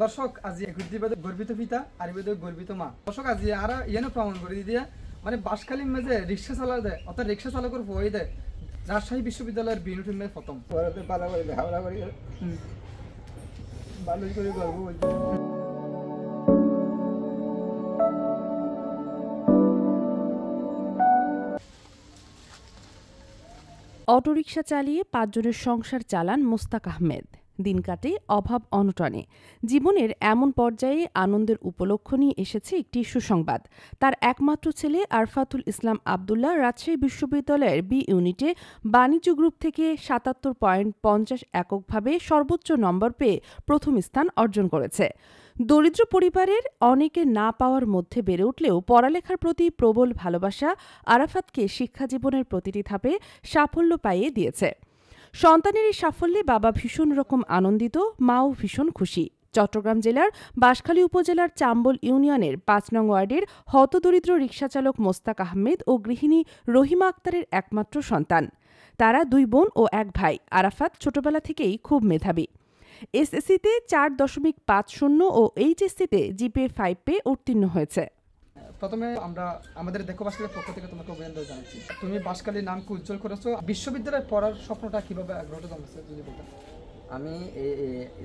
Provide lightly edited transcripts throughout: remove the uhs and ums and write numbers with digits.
দর্শক আজি গুরদিবাদে গর্বিত পিতা আর ইবাদে গর্বিত মা দর্শক আজি আর ইয়ানো প্রমাণ করে দিয়ে মানে বাসখালীর মাঝে রিক্সা চালা দেয় অর্থাৎ রিক্সা চালকের হয়ে দেয় রাজশাহী বিশ্ববিদ্যালয়ের বিনুটির মেয়ে প্রথম পড়াতে পালা করে হাওড়া করে ভালোই করে গর্ব বলছে। অটোরিকশা চালিয়ে ৫ জনের সংসার চালান মোস্তাক আহমেদ। দিন কাটে অভাব অনটনে। জীবনের এমন পর্যায়ে আনন্দের উপলক্ষ নিয়ে এসেছে একটি সুসংবাদ। তার একমাত্র ছেলে আরফাতুল ইসলাম আবদুল্লাহ রাজশাহী বিশ্ববিদ্যালয়ের বি ইউনিটে বাণিজ্য গ্রুপ থেকে ৭৭.৫০ এককভাবে সর্বোচ্চ নম্বর পেয়ে প্রথম স্থান অর্জন করেছে। দরিদ্র পরিবারের অনেকে না পাওয়ার মধ্যে বেড়ে উঠলেও পড়ালেখার প্রতি প্রবল ভালোবাসা আরাফাতকে শিক্ষাজীবনের প্রতিটি ধাপে সাফল্য পাইয়ে দিয়েছে। সন্তানের এই সাফল্যে বাবা ভীষণ রকম আনন্দিত, মাও ভীষণ খুশি। চট্টগ্রাম জেলার বাঁশখালী উপজেলার চাম্বল ইউনিয়নের ৫ নং ওয়ার্ডের হতদরিদ্র রিকশাচালক মোস্তাক আহমেদ ও গৃহিণী রহিমা আক্তারের একমাত্র সন্তান। তারা ২ বোন ও ১ ভাই। আরাফাত ছোটবেলা থেকেই খুব মেধাবী। এসএসসিতে ৪.৫০ ও এইচএসসিতে জিপিএ 5 পেয়ে উত্তীর্ণ হয়েছে। প্রথমে আমরা আমাদের দেখো বাসখালীর পক্ষ থেকে তোমাকে অভিনন্দন জানাচ্ছি। তুমি বাসখালীর নামকে উজ্জ্বল করেছো। বিশ্ববিদ্যালয়ে পড়ার স্বপ্নটা কিভাবে আগ্রহটা জন্মেছে যদি বলতে? আমি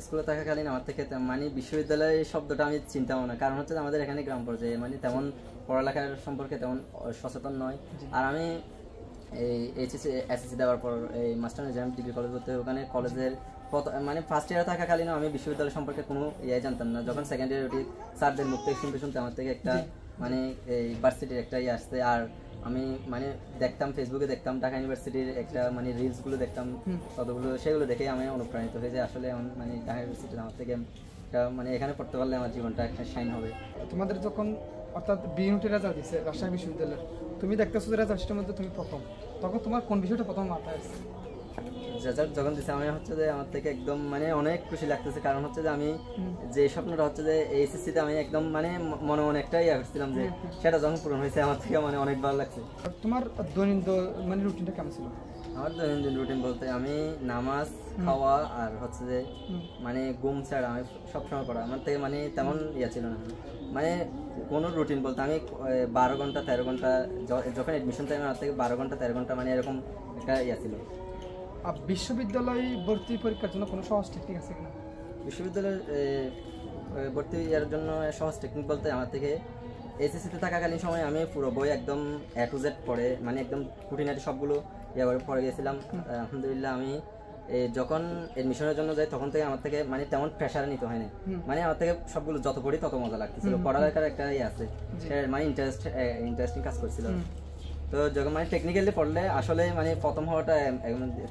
স্কুলে থাকাকালীন আমার থেকে মানে বিশ্ববিদ্যালয় শব্দটা আমি চিন্তাও না, কারণ হচ্ছে আমাদের এখানে গ্রাম পর্যায়ে মানে তেমন পড়ালেখার সম্পর্কে তেমন সচেতন নয়। আর আমি এই এসএসসি দেওয়ার পর এই মাস্টার জেনারেল ডিগ্রি কলেজ করতে ওখানে কলেজের মানে ফার্স্ট ইয়ারে থাকাকালীনও আমি বিশ্ববিদ্যালয় সম্পর্কে কোনো জানতাম না। যখন সেকেন্ড ইয়ারে উঠি স্যারদের মুখ থেকে শুনতে আমার থেকে একটা মানে এই ভার্সিটির একটা আসছে। আর আমি মানে দেখতাম ফেসবুকে দেখতাম ঢাকা ইউনিভার্সিটির একটা মানে রিলসগুলো দেখতাম কতগুলো, সেগুলো দেখেই আমি অনুপ্রাণিত হয়ে যে আসলে মানে ঢাকা ইউনিভার্সিটির আমার থেকে মানে এখানে পড়তে পারলে আমার জীবনটা একটা শাইন হবে। তোমাদের যখন অর্থাৎ বিউনিটি রেজাল্ট দিচ্ছে রাজশাহী বিশ্ববিদ্যালয়ের, তুমি দেখতেছো যে রেজাল্টের মধ্যে তুমি প্রথম, তখন তোমার কোন বিষয়টা প্রথম মাথায় আসছে? রেজাল্ট যখন দিচ্ছে আমি হচ্ছে যে আমার থেকে একদম মানে অনেক খুশি লাগতেছে, কারণ হচ্ছে যে আমি যে স্বপ্নটা হচ্ছে যে এইচএসসিতে আমি একদম মানে মনে মনে একটা করছিলাম যে সেটা যখন পূরণ হয়েছে আমার থেকে মানে অনেক ভালো লাগছে। তোমার দৈনন্দিন মানে রুটিনটা কেমন ছিল? আমার দৈনন্দিন রুটিন বলতে আমি নামাজ, খাওয়া আর হচ্ছে যে মানে ঘুম ছাড়া আমি সবসময় পড়া, আমার থেকে মানে তেমন ছিল না। মানে কোনো রুটিন বলতে আমি 12 ঘন্টা 13 ঘন্টা যখন এডমিশন টাইমে আমার থেকে 12 ঘন্টা 13 ঘন্টা মানে এরকম একটা ছিল। বিশ্ববিদ্যালয় ভর্তি পরীক্ষার জন্য কোনো সহজ টেকনিক আছে কিনা? বিশ্ববিদ্যালয়ের ভর্তি ইয়ার জন্য সহজ টেকনিক বলতে আমার থেকে এসএসসিতে থাকাকালীন সময় আমি পুরো বই একদম A to Z পড়ে মানে একদম খুঁটিনাটি সবগুলো করে পড়ে গেছিলাম। আলহামদুলিল্লাহ আমি যখন এডমিশনের জন্য যাই তখন থেকে আমার থেকে মানে তেমন প্রেশার নিতে হয় না, মানে আমার থেকে সবগুলো যত পড়ি তত মজা লাগতেছিল। পড়ালেখার একটা আছে মানে ইন্টারেস্টিং কাজ করছিল। তো যখন মানে টেকনিক্যালি পড়লে আসলে মানে প্রথম হওয়াটা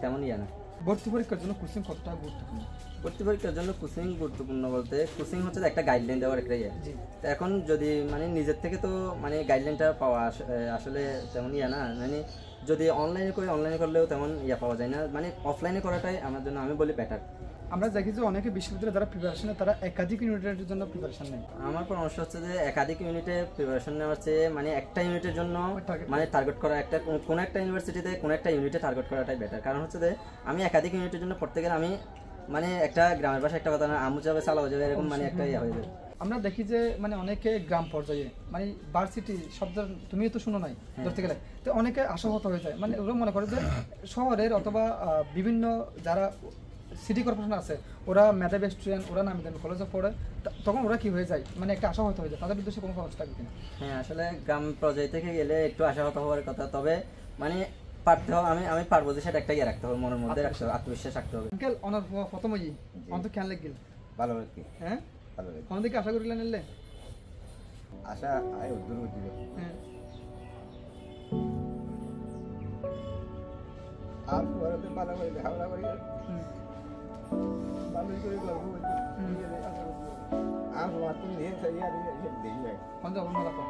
তেমন না। ভর্তি পরীক্ষার জন্য কোচিং কতটা গুরুত্বপূর্ণ? ভর্তি পরীক্ষার জন্য কোচিং গুরুত্বপূর্ণ বলতে কোচিং হচ্ছে একটা গাইডলাইন দেওয়ার একটা তো এখন যদি মানে নিজের থেকে তো মানে গাইডলাইনটা পাওয়া আসলে তেমন না, মানে যদি অনলাইনে করলেও তেমন পাওয়া যায় না, মানে অফলাইনে করাটাই আমার জন্য আমি বলি বেটার। আমরা দেখি যে অনেকে বিশ্ববিদ্যালয়ে যারা প্রিপারেশন নেয় তারা একাধিক ইউনিটের জন্য প্রিপারেশন নেয়। আমার পরামর্শ হচ্ছে যে একাধিক ইউনিটে প্রিপারেশন নেওয়ার চেয়ে মানে একটা ইউনিটের জন্য মানে টার্গেট করা, একটা কোনো একটা ইউনিভার্সিটিতে কোনো একটা ইউনিটে টার্গেট করাটাই বেটার। কারণ হচ্ছে যে আমি একাধিক ইউনিটের জন্য পড়তে গেলে আমি মানে একটা গ্রামের ভাষা একটা কথা না আমু যাবে চালাও যাবে এরকম মানে একটা হয়ে যাবে। আমরা দেখি যে মানে অনেকে গ্রাম পর্যায়ে মানে ভার্সিটি শব্দ তুমিও তো শুনো নাই ধরতে গেলে, তো অনেকে আশাহত হয়ে যায়, মানে ওরা মনে করে যে শহরের অথবা বিভিন্ন যারা সিটি কর্পোরেশন আছে ওরা মেধাবী স্টুডেন্ট, ওরা নামি দামি কলেজে পড়ে, তখন ওরা কি হয়ে যায় মানে একটা আশাহত হয়ে যায়, তাদের উদ্দেশ্যে কোনো খরচ থাকবে কিনা? হ্যাঁ আসলে গ্রাম পর্যায় থেকে গেলে একটু আশাহত হওয়ার কথা, তবে মানে পারতে হবে, আমি পারবো যে সেটা একটা রাখতে হবে, মনের মধ্যে রাখতে হবে, আত্মবিশ্বাস রাখতে হবে। আঙ্কেল অনার প্রথম অন্তত কেন লাগছিল? ভালো লাগছে। হ্যাঁ ভালো লাগছে। কোন দিকে আশা করিলেন নিলে? আশা আয় দূর দিল। হ্যাঁ আর পড়াতে পালা করে হাওড়া করে ভালোই করে গর্ব বলছে। আর বাতি নিয়ে চাইয়া দিয়ে দেখি ভাই কোন যাবো না লাগো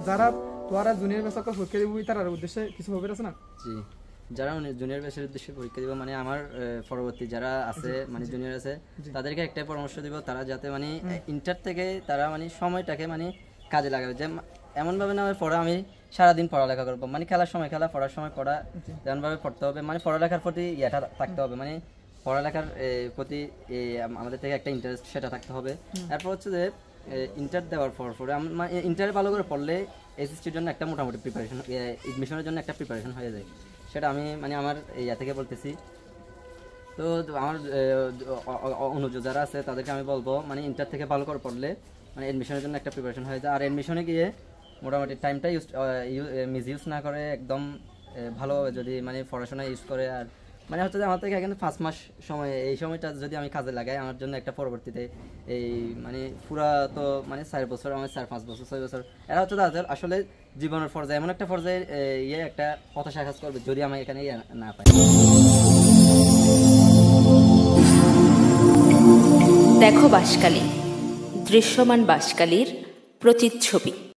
যারা তোরা জুনিয়র ব্যাচ সকল পরীক্ষা দিবি তার উদ্দেশ্যে কিছু হবে আছে না? জি, যারা জুনিয়র ব্যাচের উদ্দেশ্যে পরীক্ষা দিব মানে আমার পরবর্তী যারা আছে মানে জুনিয়র আছে তাদেরকে একটাই পরামর্শ দিব, তারা যাতে মানে ইন্টার থেকে তারা মানে সময়টাকে মানে কাজে লাগাবে। যে এমনভাবে নেওয়ার পরে আমি সারাদিন পড়ালেখা করবো, মানে খেলার সময় খেলা, পড়ার সময় পড়া, তেমনভাবে পড়তে হবে, মানে পড়ালেখার প্রতি ইয়েটা থাকতে হবে, মানে পড়ালেখার প্রতি আমাদের থেকে একটা ইন্টারেস্ট সেটা থাকতে হবে। তারপর হচ্ছে যে ইন্টার দেওয়ার পরে ইন্টারে ভালো করে পড়লে এসএসসির জন্য একটা মোটামুটি প্রিপারেশন, এডমিশনের জন্য একটা প্রিপারেশন হয়ে যায়, সেটা আমি মানে আমার ইয়া থেকে বলতেছি। তো আমার অনুজ যারা আছে তাদেরকে আমি বলবো মানে ইন্টার থেকে ভালো করে পড়লে মানে এডমিশনের জন্য একটা প্রিপারেশন হয়ে যায়। আর এডমিশনে গিয়ে মোটামুটি টাইমটা মিসইউজ না করে একদম ভালোভাবে যদি মানে পড়াশোনা ইউজ করে, আর মানে হচ্ছে যে আমার থেকে এখানে 5 মাস সময়, এই সময়টা যদি আমি কাজে লাগাই আমার জন্য একটা পরবর্তীতে এই মানে পুরা তো মানে 4 বছর, আমার 4-5 বছর 6 বছর, এরা হচ্ছে তাদের আসলে জীবনের পর্যায়ে এমন একটা পর্যায়ে একটা হতাশা কাজ করবে যদি আমি এখানে না পাই। দেখো বাঁশখালী, দৃশ্যমান বাঁশখালীর প্রতিচ্ছবি।